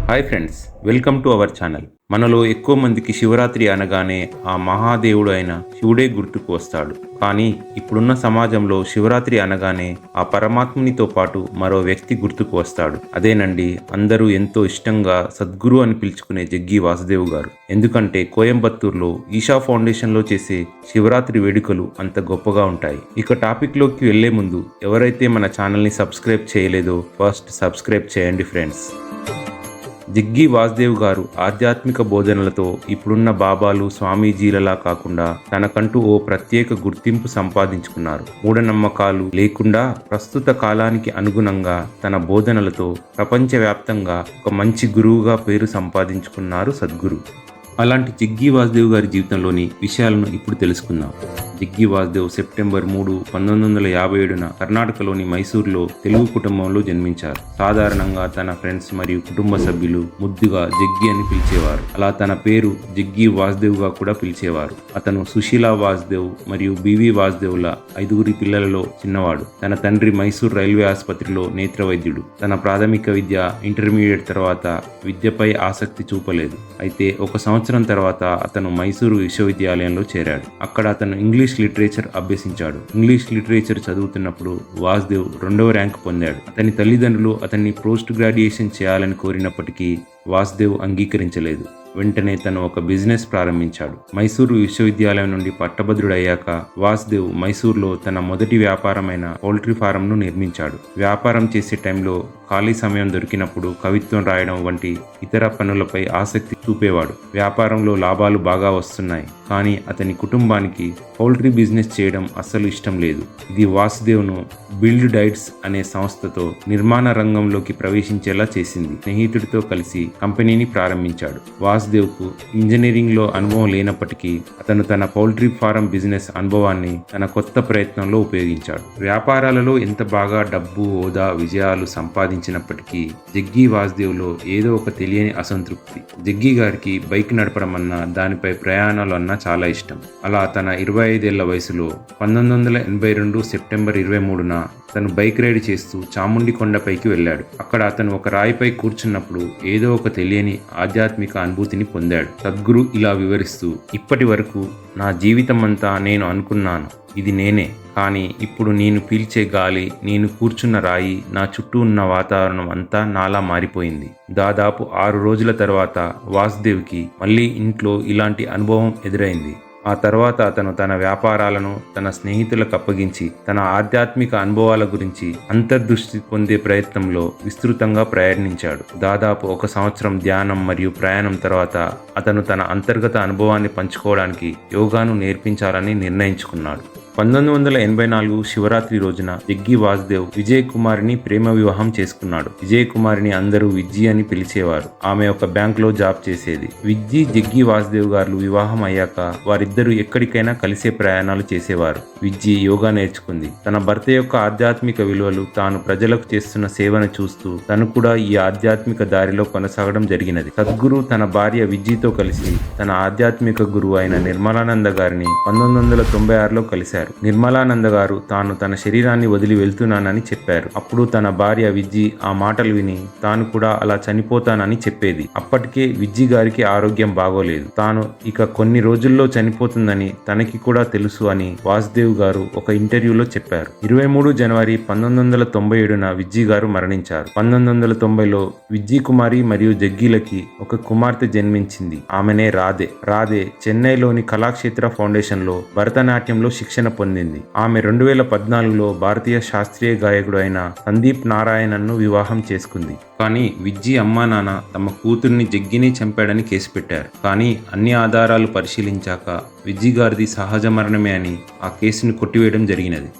Hi friends, welcome to our channel. మనలో ఎక్కువ మందికి శివరాత్రి అనగానే ఆ మహాదేవుడు అయిన శివుడే గుర్తుకు వస్తాడు. కానీ ఇప్పుడున్న సమాజంలో శివరాత్రి అనగానే ఆ పరమాత్మునితో పాటు మరో వ్యక్తి గుర్తుకు వస్తాడు. అదేనండి, అందరూ ఎంతో ఇష్టంగా సద్గురు అని పిలుచుకునే జగ్గి వాసుదేవ్ గారు. ఎందుకంటే కోయంబత్తూరులో ఈషా ఫౌండేషన్లో చేసే శివరాత్రి వేడుకలు అంత గొప్పగా ఉంటాయి. ఇక టాపిక్లోకి వెళ్లే ముందు ఎవరైతే మన ఛానల్ని సబ్స్క్రైబ్ చేయలేదో ఫస్ట్ సబ్స్క్రైబ్ చేయండి ఫ్రెండ్స్. జగ్గి వాసుదేవ్ గారు ఆధ్యాత్మిక బోధనలతో ఇప్పుడున్న బాబాలు, స్వామీజీలలా కాకుండా తనకంటూ ఓ ప్రత్యేక గుర్తింపు సంపాదించుకున్నారు. మూఢనమ్మకాలు లేకుండా ప్రస్తుత కాలానికి అనుగుణంగా తన బోధనలతో ప్రపంచవ్యాప్తంగా ఒక మంచి గురువుగా పేరు సంపాదించుకున్నారు సద్గురు. అలాంటి జగ్గి వాసుదేవ్ గారి జీవితంలోని విషయాలను ఇప్పుడు తెలుసుకుందాం. జగ్గి వాసుదేవ్ సెప్టెంబర్ 3, 1957న కర్ణాటకలోని మైసూరులో తెలుగు కుటుంబంలో జన్మించారు. సాధారణంగా తన ఫ్రెండ్స్ మరియు కుటుంబ సభ్యులు ముద్దుగా జగ్గి అని పిలిచేవారు. అలా తన పేరు జగ్గి వాసుదేవ్ గా కూడా పిలిచేవారు. అతను సుశీలా వాసుదేవ్ మరియు బివి వాసుదేవ్ల 5 పిల్లలలో చిన్నవాడు. తన తండ్రి మైసూర్ రైల్వే ఆసుపత్రిలో నేత్ర వైద్యుడు. తన ప్రాథమిక విద్య, ఇంటర్మీడియట్ తర్వాత విద్యపై ఆసక్తి చూపలేదు. అయితే ఒక సంవత్సరం తర్వాత అతను మైసూరు విశ్వవిద్యాలయంలో చేరాడు. అక్కడ అతను ఇంగ్లీష్ లిటరేచర్ అభ్యసించాడు. ఇంగ్లీష్ లిటరేచర్ చదువుతున్నప్పుడు వాసుదేవ్ 2వ ర్యాంకు పొందాడు. అతని తల్లిదండ్రులు అతన్ని పోస్ట్ గ్రాడ్యుయేషన్ చేయాలని కోరినప్పటికీ వాసుదేవ్ అంగీకరించలేదు. వెంటనే తను ఒక బిజినెస్ ప్రారంభించాడు. మైసూరు విశ్వవిద్యాలయం నుండి పట్టభద్రుడయ్యాక వాసుదేవ్ మైసూరులో తన మొదటి వ్యాపారమైన పౌల్ట్రీ ఫారంను నిర్మించాడు. వ్యాపారం చేసే టైంలో ఖాళీ సమయం దొరికినప్పుడు కవిత్వం రాయడం వంటి ఇతర పనులపై ఆసక్తి చూపేవాడు. వ్యాపారంలో లాభాలు బాగా వస్తున్నాయి, కానీ అతని కుటుంబానికి పౌల్ట్రీ బిజినెస్ చేయడం అస్సలు ఇష్టం లేదు. ఇది వాసుదేవ్ను బిల్డ్ డైట్స్ అనే సంస్థతో నిర్మాణ రంగంలోకి ప్రవేశించేలా చేసింది. స్నేహితుడితో కలిసి కంపెనీని ప్రారంభించాడు. వాసుదేవ్కు ఇంజనీరింగ్లో అనుభవం లేనప్పటికీ అతను తన పౌల్ట్రీ ఫారం బిజినెస్ అనుభవాన్ని తన కొత్త ప్రయత్నంలో ఉపయోగించాడు. వ్యాపారాలలో ఎంత బాగా డబ్బు, హోదా, విజయాలు సంపాదించినప్పటికీ జగ్గి వాసుదేవ్లో ఏదో ఒక తెలియని అసంతృప్తి. జగ్గి గారికి బైక్ నడపడం అన్నా, దానిపై ప్రయాణాలు అన్నా చాలా ఇష్టం. అలా తన 25 ఏళ్ల వయసులో 1982 సెప్టెంబర్ 23న తను బైక్ రైడ్ చేస్తూ చాముండి కొండపైకి వెళ్ళాడు. అక్కడ అతను ఒక రాయిపై కూర్చున్నప్పుడు ఏదో ఒక తెలియని ఆధ్యాత్మిక అనుభూతిని పొందాడు. సద్గురు ఇలా వివరిస్తూ, ఇప్పటి వరకు నా జీవితం అంతా నేను అనుకున్నాను ఇది నేనే, కానీ ఇప్పుడు నేను పీల్చే గాలి, నేను కూర్చున్న రాయి, నా చుట్టూ ఉన్న వాతావరణం అంతా నాలా మారిపోయింది. దాదాపు 6 రోజుల తర్వాత వాసుదేవ్కి మళ్ళీ ఇంట్లో ఇలాంటి అనుభవం ఎదురైంది. ఆ తర్వాత అతను తన వ్యాపారాలను తన స్నేహితులకు అప్పగించి తన ఆధ్యాత్మిక అనుభవాల గురించి అంతర్దృష్టి పొందే ప్రయత్నంలో విస్తృతంగా ప్రయాణించాడు. దాదాపు 1 సంవత్సరం ధ్యానం మరియు ప్రయాణం తర్వాత అతను తన అంతర్గత అనుభవాన్ని పంచుకోవడానికి యోగాను నేర్పించాలని నిర్ణయించుకున్నాడు. 1984 శివరాత్రి రోజున జగ్గి వాసుదేవ్ విజయ్ కుమారిని ప్రేమ వివాహం చేసుకున్నాడు. విజయ్ కుమారిని అందరూ విజ్జి అని పిలిచేవారు. ఆమె ఒక బ్యాంకులో జాబ్ చేసేది. విజ్జి, జగ్గి వాసుదేవ్ గారు వివాహం అయ్యాక వారిద్దరూ ఎక్కడికైనా కలిసే ప్రయాణాలు చేసేవారు. విజ్జి యోగా నేర్చుకుంది. తన భర్త యొక్క ఆధ్యాత్మిక విలువలు, తాను ప్రజలకు చేస్తున్న సేవను చూస్తూ తను కూడా ఈ ఆధ్యాత్మిక దారిలో కొనసాగడం జరిగినది. సద్గురు తన భార్య విజ్జితో కలిసి తన ఆధ్యాత్మిక గురువు అయిన నిర్మలానంద గారిని 1996లో కలిశారు. నిర్మలానంద గారు తాను తన శరీరాన్ని వదిలి వెళ్తున్నానని చెప్పారు. అప్పుడు తన భార్య విజ్జి ఆ మాటలు విని తాను కూడా అలా చనిపోతానని చెప్పేది. అప్పటికే విజ్జి గారికి ఆరోగ్యం బాగోలేదు. తాను ఇక కొన్ని రోజుల్లో చనిపోతుందని తనకి కూడా తెలుసు అని వాసుదేవ్ గారు ఒక ఇంటర్వ్యూలో చెప్పారు. 23 జనవరి 1997న విజ్జి గారు మరణించారు. 1990లో విజ్జి కుమారి మరియు జగ్గిలకి ఒక కుమార్తె జన్మించింది. ఆమెనే రాధే చెన్నైలోని కళాక్షేత్ర ఫౌండేషన్లో భరతనాట్యంలో శిక్షణ పొందింది. ఆమె 2014లో భారతీయ శాస్త్రీయ గాయకుడు అయిన సందీప్ నారాయణన్ను వివాహం చేసుకుంది. కానీ విజ్జి అమ్మా నాన్న తమ కూతుర్ని జగ్గిని చంపాడని కేసు పెట్టారు. కానీ అన్ని ఆధారాలు పరిశీలించాక విజ్జి గారిది సహజ మరణమే అని ఆ కేసును కొట్టివేయడం జరిగినది.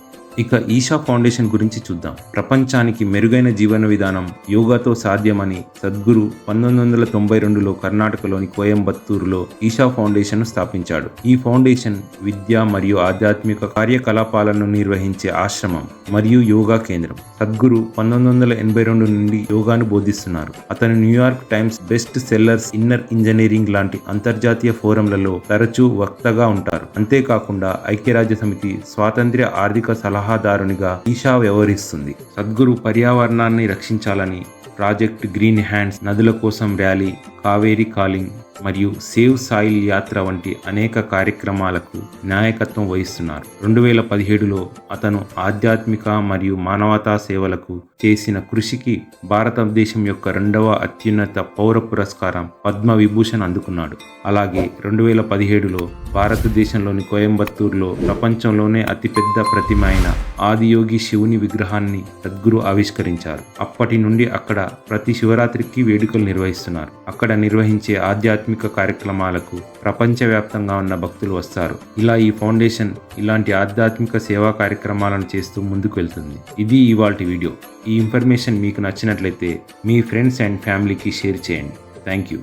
ఇక ఈషా ఫౌండేషన్ గురించి చూద్దాం. ప్రపంచానికి మెరుగైన జీవన విధానం యోగాతో సాధ్యమని సద్గురు 1992లో కర్ణాటకలోని కోయంబత్తూరులో ఈషా ఫౌండేషన్ స్థాపించాడు. ఈ ఫౌండేషన్ విద్య మరియు ఆధ్యాత్మిక కార్యకలాపాలను నిర్వహించే ఆశ్రమం మరియు యోగా కేంద్రం. సద్గురు 1982 నుండి యోగాను బోధిస్తున్నారు. అతను New York times best sellers, inner engineering లాంటి అంతర్జాతీయ ఫోరంలలో తరచూ వక్తగా ఉంటారు. అంతేకాకుండా ఐక్యరాజ్య సమితి స్వాతంత్ర్య ఆర్థిక సలహాదారునిగా ఈషా వ్యవహరిస్తుంది. సద్గురు పర్యావరణాన్ని రక్షించాలని ప్రాజెక్ట్ గ్రీన్ హ్యాండ్స్, నదుల కోసం ర్యాలీ, కావేరీ కాలింగ్ మరియు సేవ్ సాయిల్ యాత్ర వంటి అనేక కార్యక్రమాలకు నాయకత్వం వహిస్తున్నారు. 2017లో అతను ఆధ్యాత్మిక మరియు మానవతా సేవలకు చేసిన కృషికి భారతదేశం యొక్క 2వ అత్యున్నత పౌర పురస్కారం పద్మ విభూషణ్ అందుకున్నాడు. అలాగే 2017లో భారతదేశంలోని కోయంబత్తూరులో ప్రపంచంలోనే అతిపెద్ద ప్రతిమ అయిన ఆదియోగి శివుని విగ్రహాన్ని సద్గురు ఆవిష్కరించారు. అప్పటి నుండి అక్కడ ప్రతి శివరాత్రికి వేడుకలు నిర్వహిస్తున్నారు. అక్కడ నిర్వహించే ఆధ్యాత్మిక కార్యక్రమాలకు ప్రపంచవ్యాప్తంగా ఉన్న భక్తులు వస్తారు. ఇలా ఈ ఫౌండేషన్ ఇలాంటి ఆధ్యాత్మిక సేవా కార్యక్రమాలను చేస్తూ ముందుకు వెళ్తుంది. ఇది ఇవాల్టి వీడియో. ఈ ఇన్ఫర్మేషన్ మీకు నచ్చినట్లయితే మీ ఫ్రెండ్స్ అండ్ ఫ్యామిలీకి షేర్ చేయండి. Thank you.